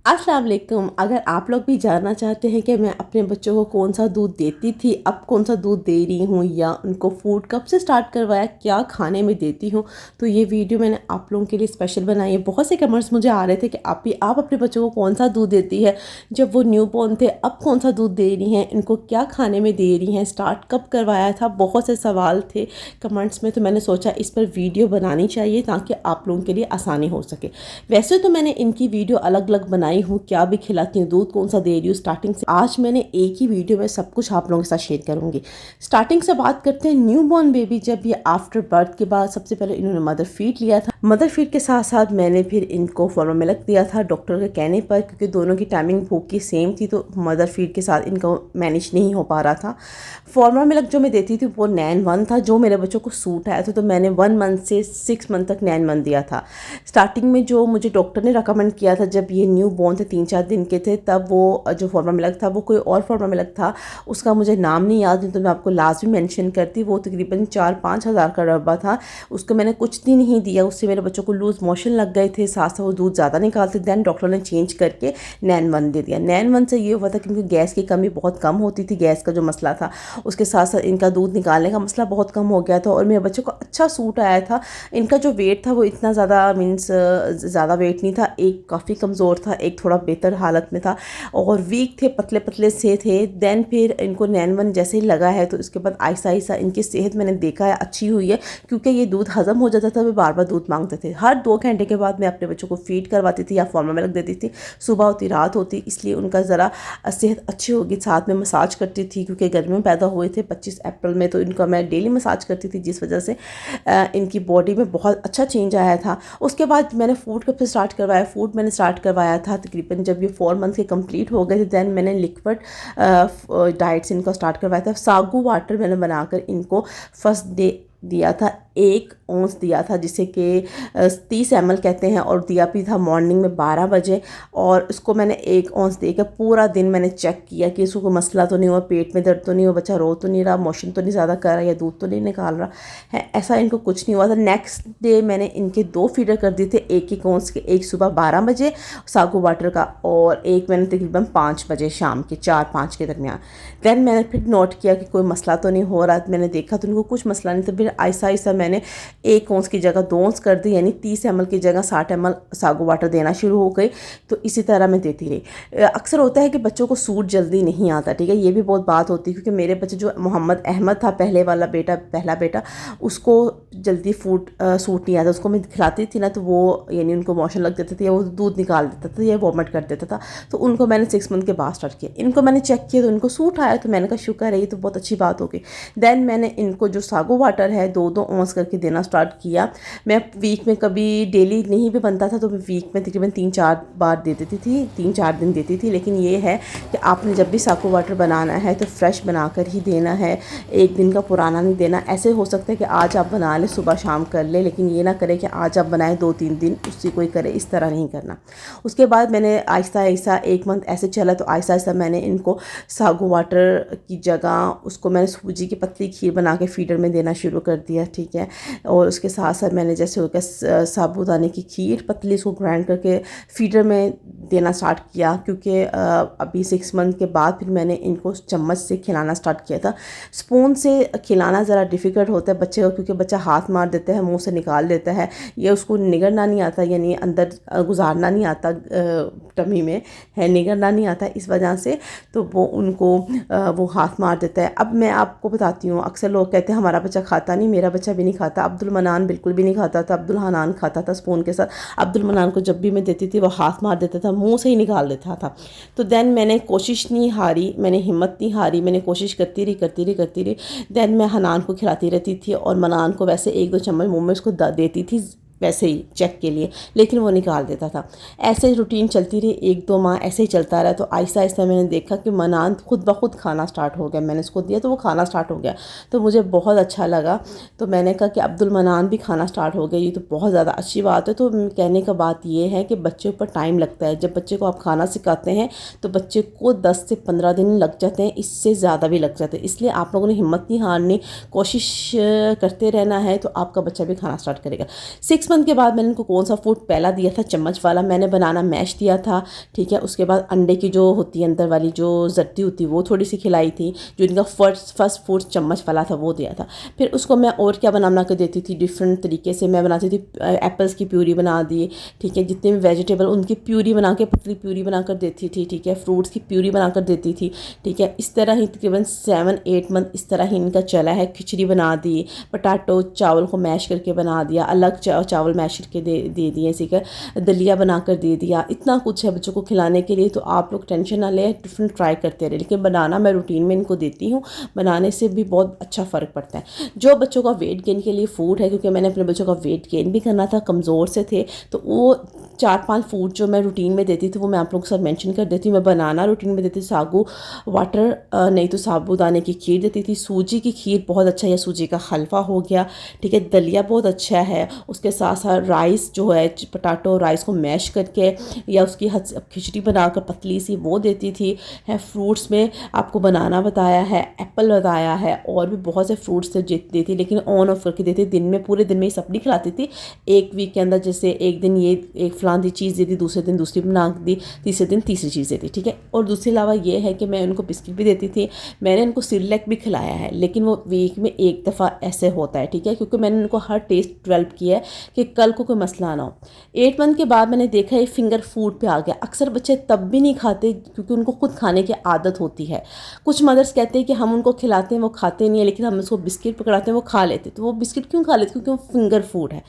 अस्सलाम वालेकुम। अगर आप लोग भी जानना चाहते हैं कि मैं अपने बच्चों को कौन सा दूध देती थी, अब कौन सा दूध दे रही हूँ, या उनको फ़ूड कब से स्टार्ट करवाया, क्या खाने में देती हूँ, तो ये वीडियो मैंने आप लोगों के लिए स्पेशल बनाई है। बहुत से कमेंट्स मुझे आ रहे थे कि आप अपने बच्चों को कौन सा दूध देती है, जब वो न्यू बॉर्न थे अब कौन सा दूध दे रही हैं, इनको क्या खाने में दे रही हैं, स्टार्ट कब करवाया था। बहुत से सवाल थे कमेंट्स में, तो मैंने सोचा इस पर वीडियो बनानी चाहिए ताकि आप लोगों के लिए आसानी हो सके। वैसे तो मैंने इनकी वीडियो अलग अलग बनाई हूँ, क्या भी खिलाती हूँ, दूध कौन सा दे रही हूँ स्टार्टिंग से। आज मैंने एक ही वीडियो में सब कुछ आप लोगों के साथ शेयर करूँगी। स्टार्टिंग से बात करते हैं। न्यू बॉर्न बेबी जब ये आफ्टर बर्थ के बाद सबसे पहले इन्होंने मदर फीड लिया था। मदर फीड के साथ साथ मैंने फिर इनको फॉर्मूला मिल्क दिया था डॉक्टर के कहने पर, क्योंकि दोनों की टाइमिंग भूख की सेम थी, तो मदर फीड के साथ इनको मैनेज नहीं हो पा रहा था। फॉर्मूला मिल्क जो मैं देती थी वो नैन 1 था, जो मेरे बच्चों को सूट आया था, तो मैंने 1 मंथ से 6 मंथ तक नैन 1 दिया था। स्टार्टिंग में जो मुझे डॉक्टर ने रिकमेंड किया था, जब ये न्यू बॉर्न थे 3-4 दिन के थे, तब वो जो फॉर्मूला मिल्क था वो कोई और फॉर्मूला मिल्क था, उसका मुझे नाम नहीं याद, तो मैं आपको लाजमी मेंशन करती। वो तकरीबन 4-5 हज़ार का डब्बा था, उसको मैंने कुछ दिन ही दिया, उससे मेरे बच्चों को लूज़ मोशन लग गए थे, साथ साथ वो दूध ज़्यादा निकालते। दैन डॉक्टर ने चेंज करके नैन 1 दे दिया। नैन 1 से ये हुआ था क्योंकि गैस की कमी बहुत कम होती थी, गैस का जो मसला था, उसके साथ साथ इनका दूध निकालने का मसला बहुत कम हो गया था, और मेरे बच्चों को अच्छा सूट आया था। इनका जो वेट था वो इतना ज़्यादा मीन्स ज़्यादा वेट नहीं था, एक काफ़ी कमज़ोर था, एक थोड़ा बेहतर हालत में था, और वीक थे, पतले पतले से थे। दैन फिर इनको नैन 1 जैसे ही लगा है, तो इसके बाद आहिस्ता आहिस्ता इनकी सेहत मैंने देखा है अच्छी हुई है, क्योंकि ये दूध हज़म हो जाता था, वे बार बार दूध मांगते थे। हर 2 घंटे के बाद मैं अपने बच्चों को फीड करवाती थी या फॉर्मूला मिल्क देती थी, सुबह होती रात होती, इसलिए उनका ज़रा सेहत अच्छी होगी। साथ में मसाज करती थी, क्योंकि गर्मी में पैदा हुए थे 25 अप्रैल में, तो इनका मैं डेली मसाज करती थी, जिस वजह से इनकी बॉडी में बहुत अच्छा चेंज आया था। उसके बाद मैंने फ़ूड कब से स्टार्ट करवाया, फ़ूड मैंने स्टार्ट करवाया था तकरीबन जब ये 4 मंथ के कंप्लीट हो गए थे। दैन मैंने लिक्विड डाइट्स इनको स्टार्ट करवाया था। सागू वाटर मैंने बनाकर इनको फर्स्ट डे दिया था, 1 औंस दिया था, जिसे कि 30 ml कहते हैं, और दिया भी था मॉर्निंग में 12 बजे। और इसको मैंने 1 औंस देकर पूरा दिन मैंने चेक किया कि इसको कोई मसला तो नहीं हुआ, पेट में दर्द तो नहीं हुआ, बच्चा रो तो नहीं रहा, मोशन तो नहीं ज़्यादा कर रहा, या दूध तो नहीं निकाल रहा है, ऐसा इनको कुछ नहीं हुआ था। नेक्स्ट डे मैंने इनके 2 फीडर कर दिए थे, 1-1 औंस के, एक सुबह 12 बजे सागू वाटर का, और एक मैंने तकरीबन 5 बजे शाम के 4-5 के दरमियान। दैन मैंने फिर नोट किया कि कोई मसला तो नहीं हो रहा, मैंने देखा तो उनको कुछ मसला नहीं था। फिर आहिस्ता आहिस्ता मैंने 1 औंस की जगह 2 औंस कर दी, यानी 30 ml की जगह 60 ml सागू वाटर देना शुरू हो गई। तो इसी तरह मैं देती रही। अक्सर होता है कि बच्चों को सूट जल्दी नहीं आता, ठीक है, ये भी बहुत बात होती है, क्योंकि मेरे बच्चे जो मोहम्मद अहमद था पहले वाला बेटा, पहला बेटा, उसको जल्दी सूट नहीं आता। उसको मैं खिलाती थी ना, तो वो यानी उनको मोशन लग जाते थे, या वो दूध निकाल देता था, या वॉमिट कर देता था, तो उनको मैंने 6 मंथ के बाद स्टार्ट किया। इनको मैंने चेक किया तो इनको सूट आया, तो मैंने कहा शुक्र है, ये तो बहुत अच्छी बात होगी। दैन मैंने इनको जो सागू वाटर है 2-2 औंस करके देना स्टार्ट किया। मैं वीक में कभी डेली नहीं भी बनता था, तो मैं वीक में तकरीबन 3-4 बार दे देती थी, 3-4 दिन देती थी। लेकिन ये है कि आपने जब भी सागू वाटर बनाना है तो फ्रेश बनाकर ही देना है, एक दिन का पुराना नहीं देना। ऐसे हो सकता है कि आज आप बना लें, सुबह शाम कर ले, लेकिन ये ना करें कि आज आप बनाएं 2-3 दिन उससे कोई करे, इस तरह नहीं करना। उसके बाद मैंने आहिस्ता आहिस्ता 1 मंथ ऐसे चला, तो आहिस्ता आहिस्ता मैंने इनको सागू वाटर की जगह उसको मैंने सूजी की पतली खीर बना के फीडर में देना शुरू कर दिया, ठीक है। और उसके साथ साथ मैंने जैसे हो गया साबूदाने की खीर पतली, इसको ग्राइंड करके फीडर में देना स्टार्ट किया, क्योंकि अभी 6 मंथ के बाद फिर मैंने इनको चम्मच से खिलाना स्टार्ट किया था। स्पून से खिलाना ज़रा डिफ़िकल्ट होता है बच्चे को, क्योंकि बच्चा हाथ मार देता है, मुंह से निकाल देता है, या उसको निगलना नहीं आता, यानी अंदर गुजारना नहीं आता, टमी में है, निगलना नहीं आता, इस वजह से तो वो उनको वो हाथ मार देता है। अब मैं आपको बताती हूँ, अक्सर लोग कहते हैं हमारा बच्चा खाता नहीं, मेरा बच्चा भी नहीं खाता। अब्दुल मनान बिल्कुल भी नहीं खाता था, अब्दुल हनान खाता था स्पून के साथ। अब्दुल मनान को जब भी मैं देती थी वो हाथ मार देता था, मुंह से ही निकाल देता था। तो दैन मैंने कोशिश नहीं हारी, मैंने हिम्मत नहीं हारी, मैंने कोशिश करती रही। दैन मैं हनान को खिलाती रहती थी, और मनान को वैसे 1-2 चम्मच मुँह में उसको देती थी, वैसे ही चेक के लिए, लेकिन वो निकाल देता था। ऐसे रूटीन चलती रही, 1-2 माह ऐसे ही चलता रहा। तो आहिस्ता आहिस्ता मैंने देखा कि मनान खुद ब खुद खाना स्टार्ट हो गया, मैंने उसको दिया तो वो खाना स्टार्ट हो गया, तो मुझे बहुत अच्छा लगा। तो मैंने कहा कि अब्दुल मनान भी खाना स्टार्ट हो गया, ये तो बहुत ज़्यादा अच्छी बात है। तो कहने का बात ये है कि बच्चे पर टाइम लगता है, जब बच्चे को आप खाना सिखाते हैं तो बच्चे को 10 से 15 दिन लग जाते हैं, इससे ज़्यादा भी लग जाते हैं। इसलिए आप लोगों ने हिम्मत नहीं हारनी, कोशिश करते रहना है, तो आपका बच्चा भी खाना स्टार्ट करेगा। 6 मंथ के बाद मैंने इनको कौन सा फूड पहला दिया था, चम्मच वाला मैंने बनाना मैश दिया था, ठीक है। उसके बाद अंडे की जो होती है अंदर वाली जो जर्दी होती है वो थोड़ी सी खिलाई थी, जो इनका फर्स्ट फूड चम्मच वाला था वो दिया था। फिर उसको मैं और क्या बना के देती थी डिफरेंट तरीके से, मैं बनाती थी एप्पल्स की प्यूरी बना दी, ठीक है। जितने भी वेजिटेबल उनकी प्यूरी बना के, पतली प्यूरी बना कर देती थी, ठीक है। फ्रूट्स की प्यूरी बना कर देती थी, ठीक है। इस तरह ही तकरीबन 7-8 मंथ इस तरह ही इनका चला है। खिचड़ी बना दी, पटाटो चावल को मैश करके बना दिया, अलग चावल मैश करके दे दिए, ठीक है। दलिया बना कर दे दिया। इतना कुछ है बच्चों को खिलाने के लिए, तो आप लोग टेंशन ना लें, डिफरेंट ट्राई करते रहे। लेकिन बनाना मैं रूटीन में इनको देती हूँ, बनाने से भी बहुत अच्छा फ़र्क पड़ता है। जो बच्चों का वेट गेन के लिए फ़ूड है, क्योंकि मैंने अपने बच्चों का वेट गेन भी करना था, कमज़ोर से थे, तो वो 4-5 फूड जो मैं रूटीन में देती थी वो मैं आप लोगों के साथ मेंशन कर देती हूँ। मैं बनाना रूटीन में देती थी, सागू वाटर नहीं तो साबूदाने की खीर देती थी, सूजी की खीर बहुत अच्छा है, सूजी का हलवा हो गया, ठीक है। दलिया बहुत अच्छा है। उसके साथ साथ राइस जो है, पटाटो राइस को मैश करके या उसकी खिचड़ी बनाकर पतली सी वो देती थी, है। फ्रूट्स में आपको बनाना बताया है, एप्पल बताया है, और भी बहुत से फ्रूट्स से देती, लेकिन ऑन ऑफ करके देती, दिन में पूरे दिन में ही सब नहीं खिलाती थी। एक वीक के अंदर जैसे एक दिन ये एक फलां दी चीज़ देती, दूसरे दिन दूसरी बना दी, तीसरे दिन तीसरी चीज़ देती, ठीक है। और दूसरे अलावा ये है कि मैं उनको बिस्किट भी देती थी, मैंने इनको सिरलैक भी खिलाया है, लेकिन वो वीक में एक दफ़ा ऐसे होता है, ठीक है, क्योंकि मैंने उनको हर टेस्ट डेवलप किया है कि कल को कोई मसला ना हो। 8 मंथ के बाद मैंने देखा है फिंगर फूड पे आ गया। अक्सर बच्चे तब भी नहीं खाते क्योंकि उनको खुद खाने की आदत होती है। कुछ मदर्स कहते हैं कि हम उनको खिलाते हैं वो खाते नहीं है, लेकिन हम उसको बिस्किट पकड़ाते हैं वो खा लेते। तो वो बिस्किट क्यों खा लेते? क्योंकि वो फिंगर फूड है।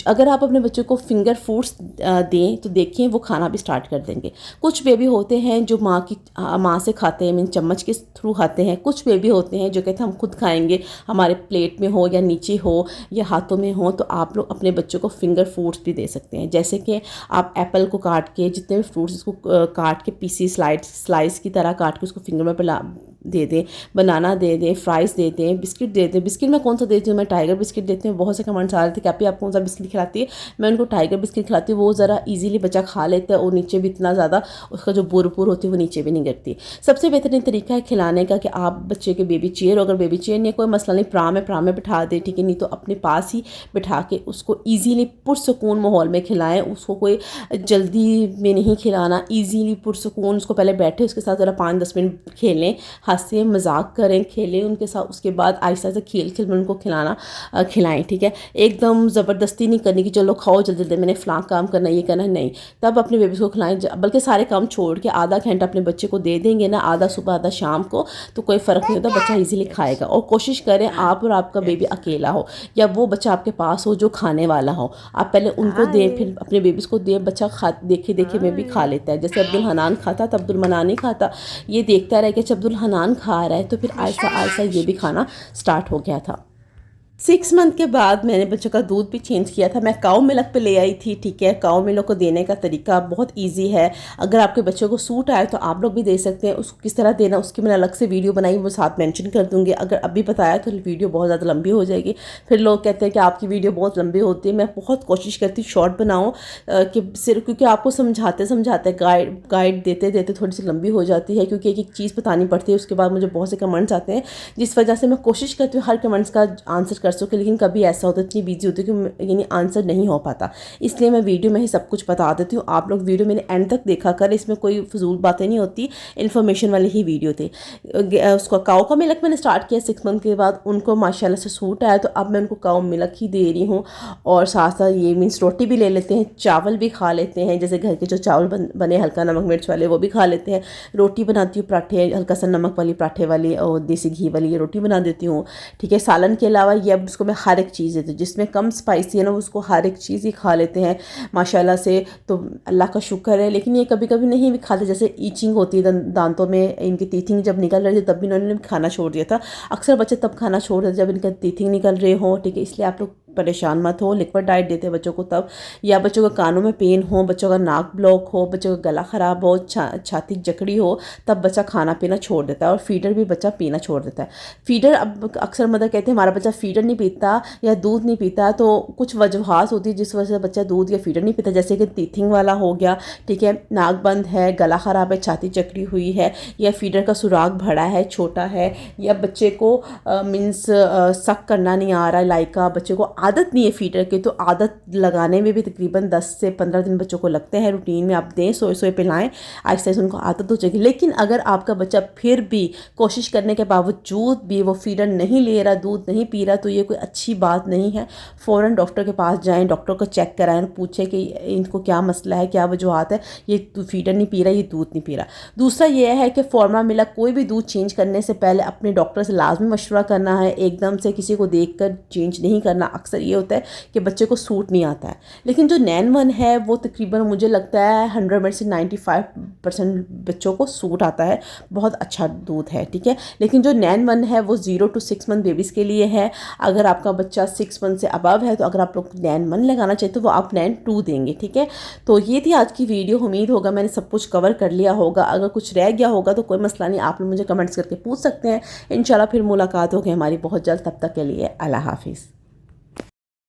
अगर आप अपने बच्चों को फिंगर फूड्स दें तो देखिए वो खाना भी स्टार्ट कर देंगे। कुछ बेबी होते हैं जो माँ से खाते हैं, मीन चम्मच के थ्रू खाते हैं। कुछ बेबी होते हैं जो कहते हैं हम खुद खाएंगे, हमारे प्लेट में हो या नीचे हो या हाथों में हो। तो आप लोग अपने बच्चों को फिंगर फूड्स भी दे सकते हैं, जैसे कि आप एप्पल को काट के, जितने भी फ्रूट्स इसको काट के पीसी स्लाइस की तरह काट के उसको फिंगर में दे दें, बनाना दे दें, फ्राइज़ दे दें, बिस्किट दे दें। बिस्किट मैं कौन सा देती हूँ? मैं टाइगर बिस्किट देती हूँ। बहुत से कमेंट्स आ रहे थे कि आप कौन सा बिस्किट खिलाती है? मैं उनको टाइगर बिस्किट खिलाती हूँ, वो ज़रा इजीली बच्चा खा लेता है और नीचे भी इतना ज़्यादा उसका जो बुर होती है वो नीचे भी नहीं गिरती। सबसे बेहतरीन तरीका है खिलाने का कि आप बच्चे के बेबी चेयर, अगर बेबी चेयर नहीं कोई मसला नहीं, प्राम में बिठा दें, ठीक है। नहीं तो अपने पास ही बिठा के उसको ईजीली पुरसकून माहौल में खिलाएं। उसको कोई जल्दी में नहीं खिलाना, ईजीली पुरसकून उसको पहले बैठे उसके साथ ज़रा 5-10 मिनट खेलें, हंसें, मजाक करें, खेलें उनके साथ। उसके बाद आहिस्ता से खेल में उनको खिलाएं, ठीक है। एकदम ज़बरदस्ती नहीं करनी कि चलो खाओ जल्दी जल्दी, मैंने फ़लाँ काम करना, ये करना, नहीं। तब अपने बेबी को खिलाएं, बल्कि सारे काम छोड़ के आधा घंटा अपने बच्चे को दे देंगे ना, आधा सुबह आधा शाम को, तो कोई फ़र्क नहीं होता, बच्चा ईजीली खाएगा। और कोशिश करें आप और आपका बेबी अकेला हो या वो बच्चा आपके पास हो जो खाने वाला हो। आप पहले उनको दें, फिर अपने बेबीज़ को दें। बच्चा देखे में भी खा लेता है। जैसे अब्दुल हनान खाता था, अब्दुल मनान नहीं खाता, ये देखता रहे कि अब्दुल हनान खा रहा है, तो फिर आहिस्ता आहिस्ता ये भी खाना स्टार्ट हो गया था। 6 मंथ के बाद मैंने बच्चों का दूध भी चेंज किया था। मैं काऊ मिल्क पे ले आई थी, ठीक है। काऊ मिल्क को देने का तरीका बहुत इजी है। अगर आपके बच्चों को सूट आए तो आप लोग भी दे सकते हैं। उसको किस तरह देना उसकी मैंने अलग से वीडियो बनाई, वो साथ मेंशन कर दूँगी। अगर अभी बताया तो वीडियो बहुत ज़्यादा लंबी हो जाएगी, फिर लोग कहते हैं कि आपकी वीडियो बहुत लंबी होती है। मैं बहुत कोशिश करती हूँ शॉर्ट बनाऊँ, कि सिर्फ क्योंकि आपको समझाते गाइड देते थोड़ी सी लंबी हो जाती है, क्योंकि एक चीज़ बतानी पड़ती है। उसके बाद मुझे बहुत से कमेंट्स आते हैं, जिस वजह से मैं कोशिश करती हूँ हर कमेंट्स का आंसर कर सके, लेकिन कभी ऐसा होता है इतनी बिजी होती है कि यानी आंसर नहीं हो पाता। इसलिए मैं वीडियो में ही सब कुछ बता देती हूँ। आप लोग वीडियो मैंने एंड तक देखा कर, इसमें कोई फजूल बातें नहीं होती, इन्फॉर्मेशन वाली ही वीडियो थी। उसको काऊ का मिल्क मैंने स्टार्ट किया 6 मंथ के बाद, उनको माशाल्लाह से सूट आया, तो अब मैं उनको काऊ मिल्क ही दे रही हूँ। और साथ साथ ये मीन्स रोटी भी ले लेते हैं, चावल भी खा लेते हैं, जैसे घर के जो चावल बने हल्का नमक मिर्च वाले वो भी खा लेते हैं। रोटी बनाती हूँ पराठे, हल्का सा नमक वाली पराठे वाली और देसी घी वाली ये रोटी बना देती हूँ, ठीक है। सालन के अलावा ये अब उसको मैं हर एक चीज़ देती हूँ जिसमें कम स्पाइसी है ना, उसको हर एक चीज़ ही खा लेते हैं माशाल्लाह से, तो अल्लाह का शुक्र है। लेकिन ये कभी कभी नहीं भी खाते, जैसे ईचिंग होती है दांतों में, इनकी टीथिंग जब निकल रही थी तब भी इन्होंने खाना छोड़ दिया था। अक्सर बच्चे तब खाना छोड़ देते जब इनका टीथिंग निकल रहे हो, ठीक है। इसलिए आप लोग परेशान मत हो, लिक्विड डाइट देते हैं बच्चों को तब, या बच्चों को कानों में पेन हो, बच्चों का नाक ब्लॉक हो, बच्चों का गला ख़राब हो, छाती जकड़ी हो, तब बच्चा खाना पीना छोड़ देता है। और फीडर भी बच्चा पीना छोड़ देता है। फीडर, अब अक्सर मदर कहते हैं हमारा बच्चा फीडर नहीं पीता या दूध नहीं पीता, तो कुछ वजूहात होती है जिस वजह से बच्चा दूध या फीडर नहीं पीता, जैसे कि टीथिंग वाला हो गया, ठीक है, नाक बंद है, गला ख़राब है, छाती जकड़ी हुई है, या फीडर का सुराग बड़ा है, छोटा है, या बच्चे को मीन्स सक करना नहीं आ रहा है, लाइक का बच्चे को आदत नहीं है फीडर की, तो आदत लगाने में भी तकरीबन 10 से 15 दिन बच्चों को लगते हैं। रूटीन में आप दें, सोए सोए पिलाएं, आहिस्ता आहिस्ता उनको आदत हो जाएगी। लेकिन अगर आपका बच्चा फिर भी कोशिश करने के बावजूद भी वो फीडर नहीं ले रहा, दूध नहीं पी रहा, तो ये कोई अच्छी बात नहीं है। फ़ौरन डॉक्टर के पास जाएं, डॉक्टर को चेक कराएं, पूछें कि इनको क्या मसला है, क्या वजूहत है, ये फीडर नहीं पी रहा, ये दूध नहीं पी रहा। दूसरा ये है कि फॉर्मूला मिला कोई भी दूध चेंज करने से पहले अपने डॉक्टर से लाजमी मशवरा करना है। एकदम से किसी को देखकर चेंज नहीं करना। अक्सर ये होता है कि बच्चे को सूट नहीं आता है। लेकिन जो नैन वन है वो तकरीबन मुझे लगता है 100 में से 95% बच्चों को सूट आता है, बहुत अच्छा दूध है, ठीक है। लेकिन जो नैन वन है वो 0 to 6 मंथ बेबीज़ के लिए है। अगर आपका बच्चा 6 मंथ से अबव है तो अगर आप लोग नैन वन लगाना चाहते तो वो आप नैन 2 देंगे, ठीक है। तो ये थी आज की वीडियो। उम्मीद होगा मैंने सब कुछ कवर कर लिया होगा। अगर कुछ रह गया होगा तो कोई मसला नहीं, आप लोग मुझे कमेंट्स करके पूछ सकते हैं। इंशाल्लाह फिर मुलाकात होगी हमारी बहुत जल्द। तब तक के लिए अल्लाह हाफिज़।